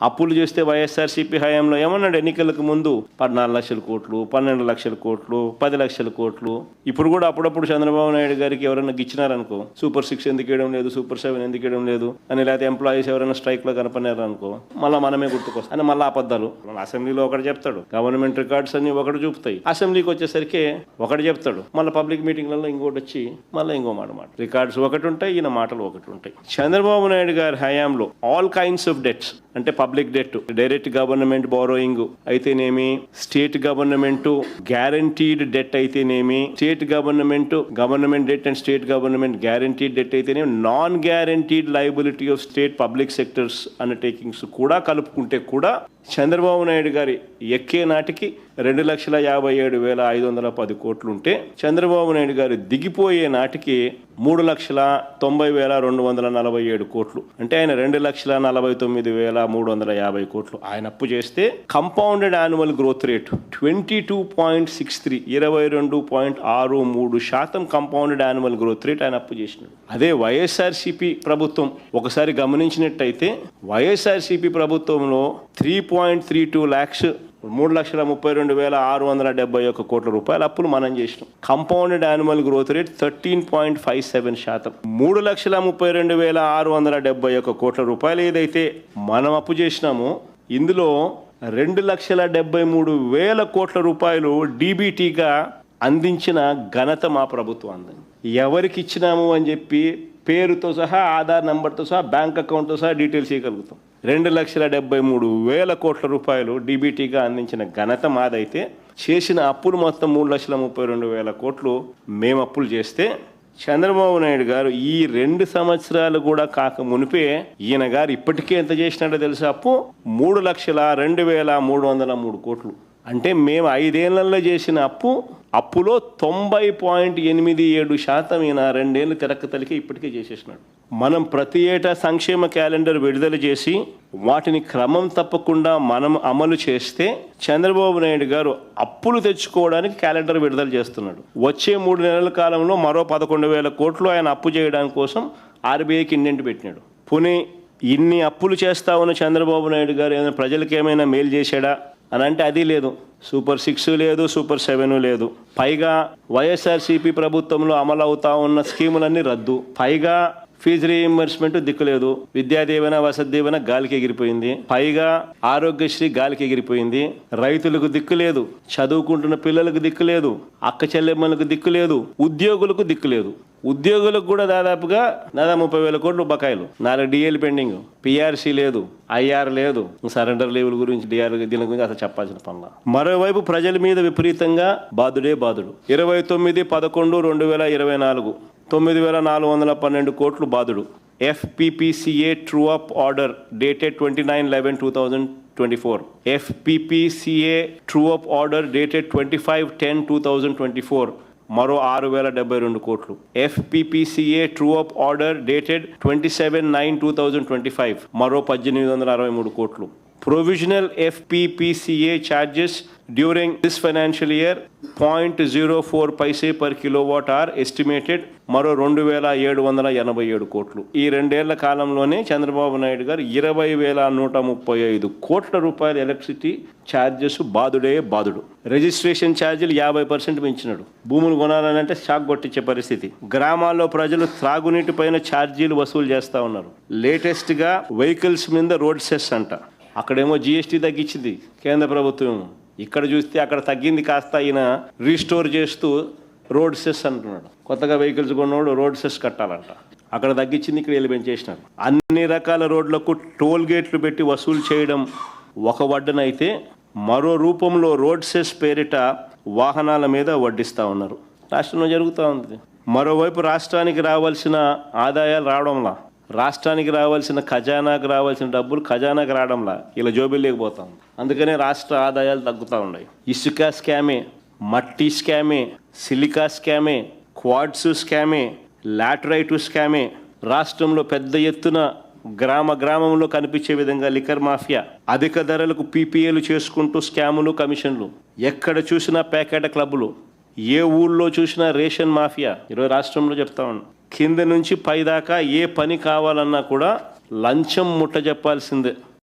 అప్పులు చేస్తే వైఎస్ఆర్సీపీ హయాంలో ఏమన్నాడు ఎన్నికలకు ముందు 14 లక్షల కోట్లు, 12 లక్షల కోట్లు, 10 లక్షల కోట్లు. ఇప్పుడు కూడా అప్పుడప్పుడు చంద్రబాబు నాయుడు గారికి ఎవరైనా గిచ్చినారనుకో, సూపర్ 6 ఎందుకు వేయడం లేదు, సూపర్ 7 ఎందుకు వేయడం లేదు అని, లేకపోతే ఎంప్లాయీస్ ఎవరైనా స్ట్రైక్ లో కనపడినారనుకో మళ్ళీ మనమే గుర్తుకొస్తాం అని మళ్ళీ అబద్ధాలు. అసెంబ్లీలో ఒకటి చెప్తాడు, గవర్నమెంట్ రికార్డ్స్ అన్ని ఒకటి చూపుతాయి, అసెంబ్లీకి వచ్చేసరికి ఒకటి చెప్తాడు, మళ్ళీ పబ్లిక్ మీటింగ్లలో ఇంకోటి వచ్చి మళ్ళీ ఇంకో మాట. రికార్డ్స్ ఒకటి ఉంటాయి, ఈయన మాటలు ఒకటి ఉంటాయి. చంద్రబాబు నాయుడు గారి హయాంలో ఆల్ కైండ్స్ ఆఫ్ డెట్స్ అంటే public debt, direct government borrowing అయితేనేమి, స్టేట్ గవర్నమెంట్ గ్యారంటీడ్ డెట్ అయితేనేమి, state government debt and state government guaranteed debt అయితేనేమి, non guaranteed liability of state public sectors undertakings కూడా కలుపుకుంటే కూడా చంద్రబాబు నాయుడు గారి ఎక్కే నాటికి 2,57,510 కోట్లుంటే చంద్రబాబు నాయుడు గారు దిగిపోయే నాటికి 3,90,247 కోట్లు. అంటే ఆయన 2,49,350 కోట్లు ఆయన అప్పు చేస్తే compounded annual growth rate 22.63 22.63% compounded annual growth rate ఆయన అప్పు చేసినాడు. అదే వైఎస్ఆర్సీపీ ప్రభుత్వం ఒకసారి గమనించినట్టయితే వైఎస్ఆర్సీపీ ప్రభుత్వంలో 3.32 lakhs 3,32,671 కోట్ల రూపాయల అప్పులు మనం చేసినాం. Compounded annual growth rate 13.57%. 3,32,671 కోట్ల రూపాయలు ఏదైతే మనం అప్పు చేసినామో ఇందులో 2,73,000 కోట్ల రూపాయలు డీబీటీగా అందించిన ఘనత మా ప్రభుత్వం అందని. ఎవరికి ఇచ్చినాము అని చెప్పి పేరుతో సహా, ఆధార్ నెంబర్తో సహా, బ్యాంక్ అకౌంట్తో సహా డీటెయిల్స్ ఇవ్వగలుగుతాం. 2,73,000 కోట్ల రూపాయలు డీబీటీగా అందించిన ఘనత మాదైతే చేసిన అప్పులు మొత్తం 3,32,000 కోట్లు మేము అప్పులు చేస్తే చంద్రబాబు నాయుడు గారు ఈ 2 సంవత్సరాలు కూడా కాక మునిపే ఈయన గారు ఇప్పటికే ఎంత చేసినాడో తెలుసా అప్పు? 3,02,303 కోట్లు. అంటే మేము 5 ఏళ్లలో చేసిన అప్పులో 90.87% ఈయన 2 ఏళ్ళు తిరక్కతలికి ఇప్పటికే చేసేసినాడు. మనం ప్రతి ఏటా సంక్షేమ క్యాలెండర్ విడుదల చేసి వాటిని క్రమం తప్పకుండా మనం అమలు చేస్తే చంద్రబాబు నాయుడు గారు అప్పులు తెచ్చుకోవడానికి క్యాలెండర్ విడుదల చేస్తున్నాడు. వచ్చే 3 నెలల కాలంలో మరో 11,000 కోట్లు ఆయన అప్పు చేయడం కోసం ఆర్బీఐకి ఇండెంట్ పెట్టినాడు. పోనీ ఇన్ని అప్పులు చేస్తా ఉన్న చంద్రబాబు నాయుడు గారు ఏమైనా ప్రజలకు ఏమైనా మేలు చేశాడా అని అంటే అది లేదు. సూపర్ 6 లేదు, సూపర్ 7 లేదు. పైగా వైఎస్ఆర్సీపీ ప్రభుత్వంలో అమలు అవుతా ఉన్న స్కీములన్నీ రద్దు. పైగా ఫీజు రీయింబర్స్మెంట్ దిక్కులేదు. విద్యాదీవెన, వసతి దీవెన గాలికి ఎగిరిపోయింది. పైగా ఆరోగ్యశ్రీ గాలికి ఎగిరిపోయింది. రైతులకు దిక్కు లేదు, చదువుకుంటున్న పిల్లలకు దిక్కు లేదు, అక్క చెల్లెమ్మలకు దిక్కు లేదు, ఉద్యోగులకు దిక్కు లేదు. ఉద్యోగులకు కూడా దాదాపు 30,000 కోట్లు బకాయిలు, 4 డిఏలు పెండింగ్, పిఆర్సీ లేదు, ఐఆర్ లేదు, సరెండర్ లీవుల గురించి డిఆర్ దీని గురించి అసలు చెప్పాల్సిన పనుల. మరోవైపు ప్రజల మీద విపరీతంగా బాధుడే బాధుడు. 29/11/2024 9,412 కోట్లు బాధుడు. FPPCA true up order dated 29/11/2024. FPPCA true up order dated 25/10/2024 మరో 6,072 కోట్లు. FPPCA true up order dated 27/9/2025 మరో 1,863 కోట్లు. Provisional FPPCA charges during this financial year 0.04 paise per kilowatt hour estimated మరో 2,787 కోట్లు. ఈ 2 ఏళ్ల కాలంలోనే చంద్రబాబు నాయుడు గారు 20,135 కోట్ల రూపాయల ఎలక్ట్రిసిటీ ఛార్జెస్ బాధుడే బాధుడు. రిజిస్ట్రేషన్ ఛార్జీలు 50% పెంచినాడు. భూములు కొనాలంటే షాక్ కొట్టించే పరిస్థితి. గ్రామాల్లో ప్రజలు త్రాగునీటి పైన ఛార్జీలు వసూలు చేస్తూ ఉన్నారు. లేటెస్ట్గా వెహికల్స్ మీద రోడ్ సెస్ అంట. అక్కడేమో జీఎస్టీ తగ్గించింది కేంద్ర ప్రభుత్వం, ఇక్కడ చూస్తే అక్కడ తగ్గింది కాస్త ఈయన రీస్టోర్ చేస్తూ రోడ్ సెస్ అంటున్నాడు. కొత్తగా వెహికల్స్ కొన్నోడు రోడ్ సెస్ కట్టాలంట. అక్కడ తగ్గించింది, ఇక్కడ వీళ్ళు పెంచేసినారు. అన్ని రకాల రోడ్లకు టోల్ గేట్లు పెట్టి వసూలు చేయడం ఒక వడ్డనైతే మరో రూపంలో రోడ్ సెస్ పేరిట వాహనాల మీద వడ్డిస్తూ ఉన్నారు. రాష్ట్రంలో జరుగుతూ ఉంది. మరోవైపు రాష్ట్రానికి రావాల్సిన ఆదాయాలు రావడంలా, రాష్ట్రానికి రావాల్సిన ఖజానాకు రావాల్సిన డబ్బులు ఖజానాకు రావడంలా ఇలా జోబిల్ లేకపోతాం. అందుకనే రాష్ట్ర ఆదాయాలు తగ్గుతూ ఉన్నాయి. ఇసుక స్కామే, మట్టి స్కామే, సిలికా స్కామే, క్వాడ్స్ స్కామే, లాటరైట్ స్కామే. రాష్ట్రంలో పెద్ద ఎత్తున గ్రామంలో కనిపించే విధంగా లిక్కర్ మాఫియా, అధిక ధరలకు పీపీఏలు చేసుకుంటూ స్కాములు, కమిషన్లు. ఎక్కడ చూసినా ప్యాకెట్ క్లబ్బులు, ఏ ఊళ్ళో చూసినా రేషన్ మాఫియా. ఈరోజు రాష్ట్రంలో చెప్తా ఉన్నాం, కింద నుంచి పైదాకా ఏ పని కావాలన్నా కూడా లంచం ముట్ట చెప్పాల్సిందే.